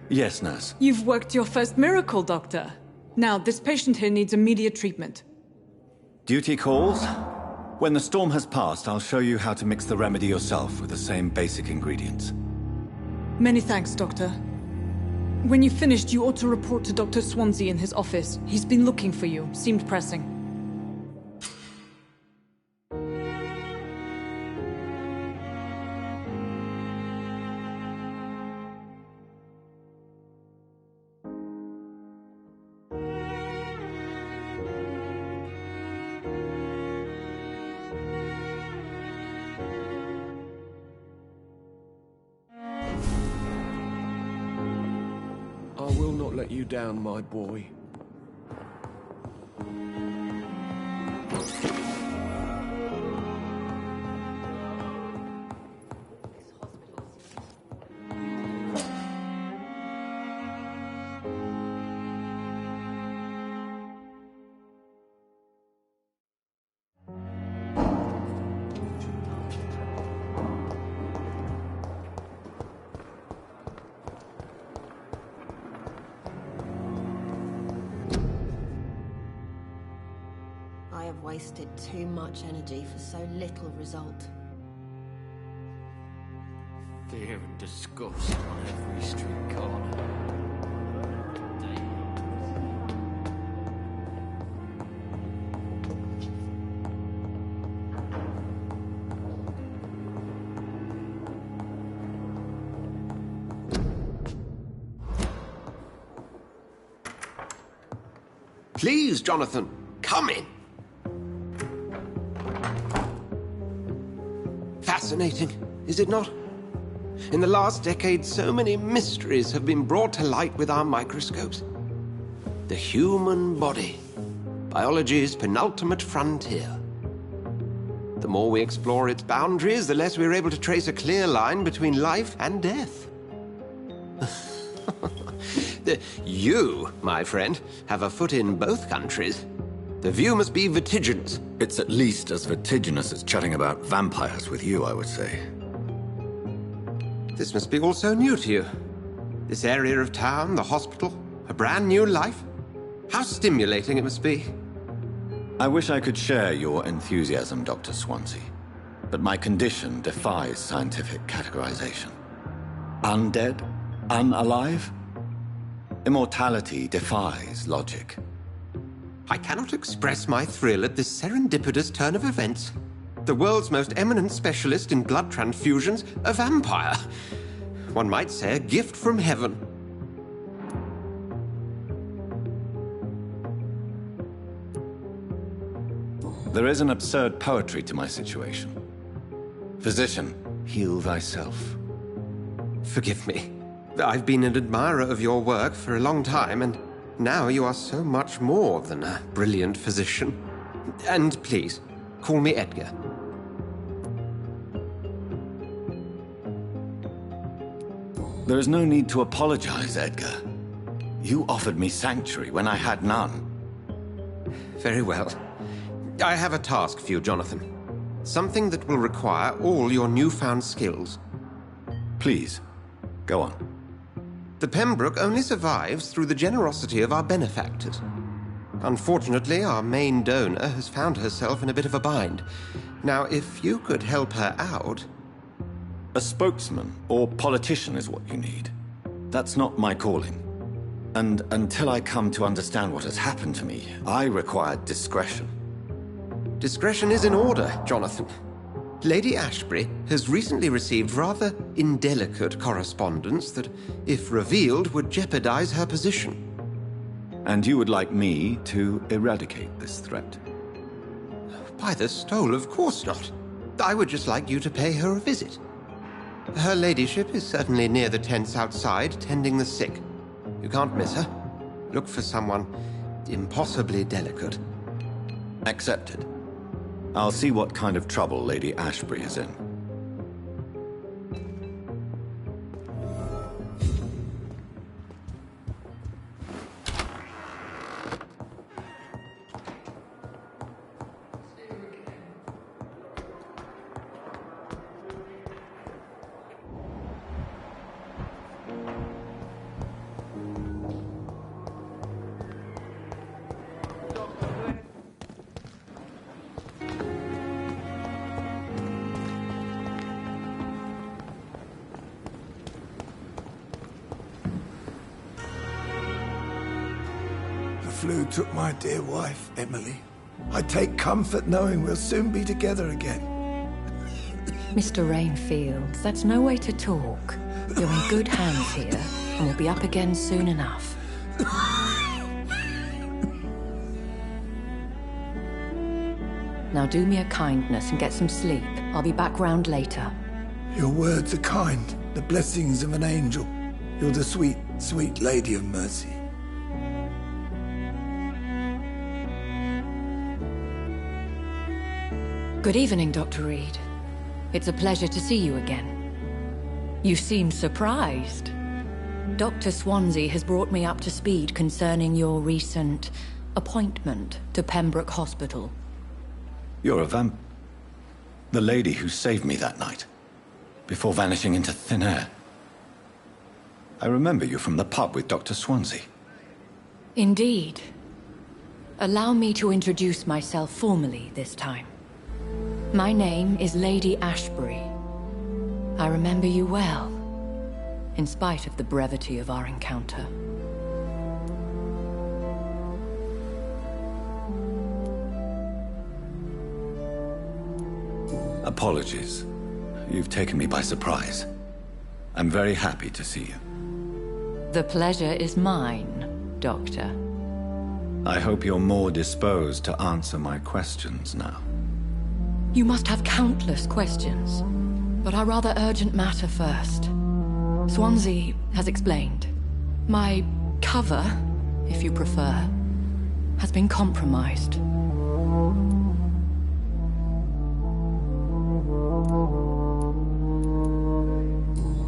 Yes, nurse. You've worked your first miracle, Doctor. Now, this patient here needs immediate treatment. Duty calls. When the storm has passed, I'll show you how to mix the remedy yourself with the same basic ingredients. Many thanks, Doctor. When you've finished, you ought to report to Dr. Swansea in his office. He's been looking for you. Seemed pressing. I will not let you down, my boy. I have wasted too much energy for so little result. Fear and disgust on every street corner. Please, Jonathan, come in. Fascinating, is it not? In the last decade, so many mysteries have been brought to light with our microscopes. The human body, biology's penultimate frontier. The more we explore its boundaries, the less we're able to trace a clear line between life and death. You, my friend, have a foot in both countries. The view must be vertiginous. It's at least as vertiginous as chatting about vampires with you, I would say. This must be all so new to you. This area of town, the hospital, a brand new life. How stimulating it must be. I wish I could share your enthusiasm, Dr. Swansea. But my condition defies scientific categorization. Undead? Unalive? Immortality defies logic. I cannot express my thrill at this serendipitous turn of events. The world's most eminent specialist in blood transfusions, a vampire. One might say a gift from heaven. There is an absurd poetry to my situation. Physician, heal thyself. Forgive me. I've been an admirer of your work for a long time, and now you are so much more than a brilliant physician. And please, call me Edgar. There is no need to apologize, Edgar. You offered me sanctuary when I had none. Very well. I have a task for you, Jonathan. Something that will require all your newfound skills. Please, go on. The Pembroke only survives through the generosity of our benefactors. Unfortunately, our main donor has found herself in a bit of a bind. Now, if you could help her out... A spokesman or politician is what you need. That's not my calling. And until I come to understand what has happened to me, I require discretion. Discretion is in order, Jonathan. Lady Ashbury has recently received rather indelicate correspondence that, if revealed, would jeopardize her position. And you would like me to eradicate this threat? By the stole, of course not. I would just like you to pay her a visit. Her ladyship is certainly near the tents outside, tending the sick. You can't miss her. Look for someone impossibly delicate. Accepted. I'll see what kind of trouble Lady Ashbury is in. flu took my dear wife, Emily. I take comfort knowing we'll soon be together again. Mr. Rainfield, that's no way to talk. You're in good hands here, and we'll be up again soon enough. Now do me a kindness and get some sleep. I'll be back round later. Your words are kind, the blessings of an angel. You're the sweet, sweet Lady of Mercy. Good evening, Dr. Reed. It's a pleasure to see you again. You seem surprised. Dr. Swansea has brought me up to speed concerning your recent appointment to Pembroke Hospital. You're a the lady who saved me that night, before vanishing into thin air. I remember you from the pub with Dr. Swansea. Indeed. Allow me to introduce myself formally this time. My name is Lady Ashbury. I remember you well, in spite of the brevity of our encounter. Apologies. You've taken me by surprise. I'm very happy to see you. The pleasure is mine, Doctor. I hope you're more disposed to answer my questions now. You must have countless questions, but our rather urgent matter first. Swansea has explained. My cover, if you prefer, has been compromised.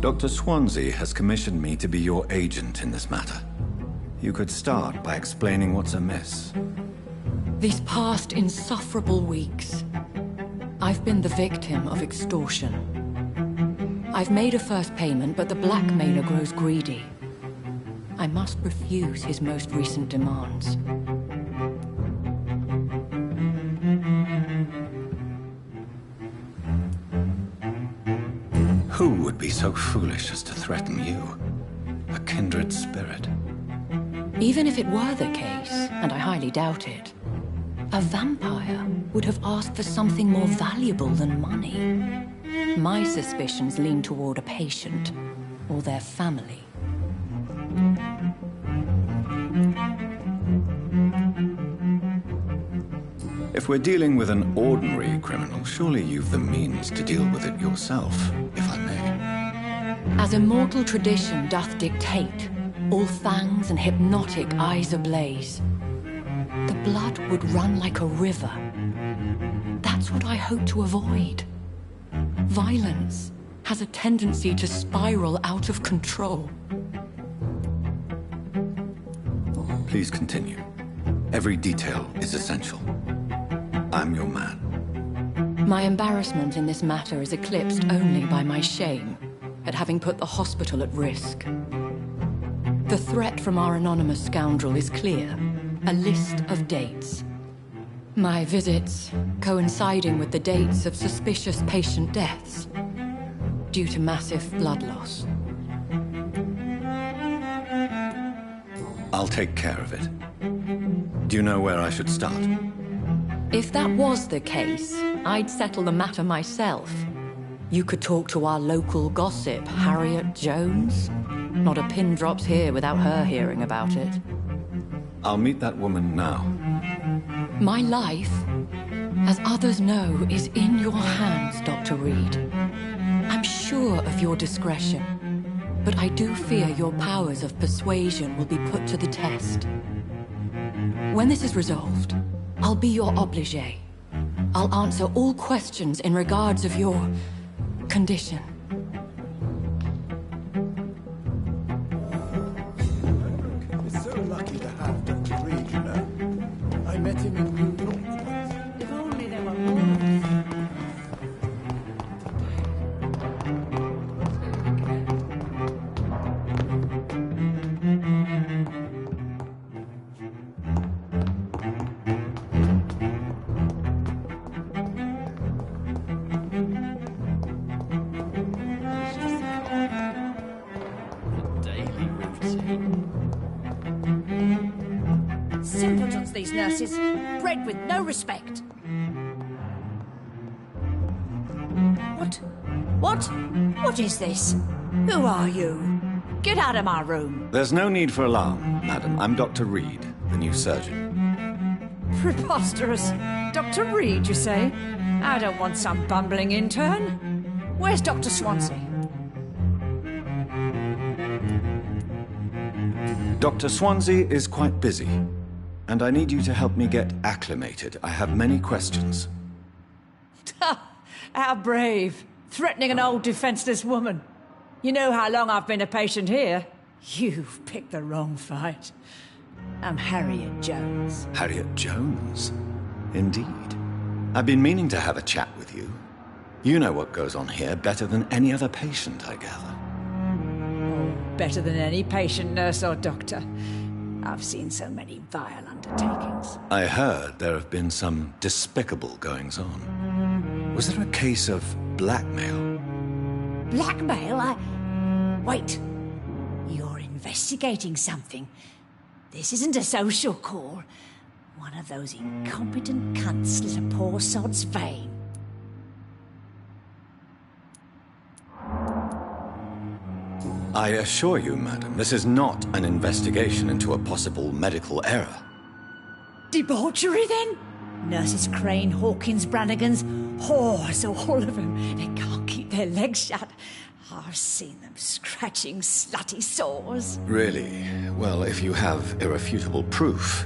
Dr. Swansea has commissioned me to be your agent in this matter. You could start by explaining what's amiss. These past insufferable weeks, I've been the victim of extortion. I've made a first payment, but the blackmailer grows greedy. I must refuse his most recent demands. Who would be so foolish as to threaten you? A kindred spirit. Even if it were the case, and I highly doubt it, a vampire would have asked for something more valuable than money. My suspicions lean toward a patient or their family. If we're dealing with an ordinary criminal, surely you've the means to deal with it yourself, if I may. As immortal tradition doth dictate, all fangs and hypnotic eyes ablaze, the blood would run like a river. That's what I hope to avoid. Violence has a tendency to spiral out of control. Please continue. Every detail is essential. I'm your man. My embarrassment in this matter is eclipsed only by my shame at having put the hospital at risk. The threat from our anonymous scoundrel is clear. A list of dates. My visits coinciding with the dates of suspicious patient deaths due to massive blood loss. I'll take care of it. Do you know where I should start? If that was the case, I'd settle the matter myself. You could talk to our local gossip, Harriet Jones. Not a pin drops here without her hearing about it. I'll meet that woman now. My life, as others know, is in your hands, Dr. Reed. I'm sure of your discretion, but I do fear your powers of persuasion will be put to the test. When this is resolved, I'll be your obligé. I'll answer all questions in regards of your condition. We're so lucky to have Dr. Reed, you know. I met him in New York once. If only there were more. Simpletons, these nurses. Bred with no respect. What? What? What is this? Who are you? Get out of my room. There's no need for alarm, madam. I'm Dr. Reed, the new surgeon. Preposterous. Dr. Reed, you say? I don't want some bumbling intern. Where's Dr. Swansea? Dr. Swansea is quite busy, and I need you to help me get acclimated. I have many questions. How brave. Threatening an old defenseless woman. You know how long I've been a patient here? You've picked the wrong fight. I'm Harriet Jones. Harriet Jones? Indeed. I've been meaning to have a chat with you. You know what goes on here better than any other patient, I gather. Oh, better than any patient, nurse or doctor. I've seen so many vile undertakings. I heard there have been some despicable goings-on. Was there a case of blackmail? Blackmail? Wait. You're investigating something. This isn't a social call. One of those incompetent cunts slit a poor sod's vein. I assure you, madam, this is not an investigation into a possible medical error. Debauchery, then? Nurses Crane, Hawkins, Brannigans, whores, all of them. They can't keep their legs shut. I've seen them scratching slutty sores. Really? Well, if you have irrefutable proof,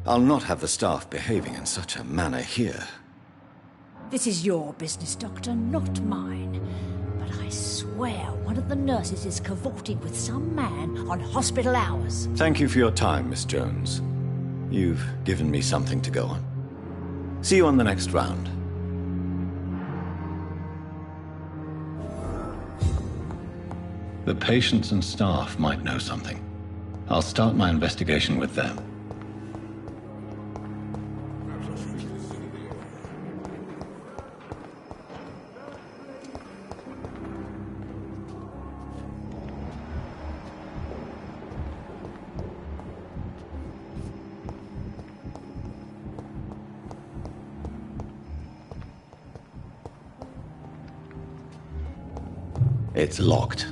I'll not have the staff behaving in such a manner here. This is your business, Doctor, not mine. But I swear one of the nurses is cavorting with some man on hospital hours. Thank you for your time, Miss Jones. You've given me something to go on. See you on the next round. The patients and staff might know something. I'll start my investigation with them. It's locked.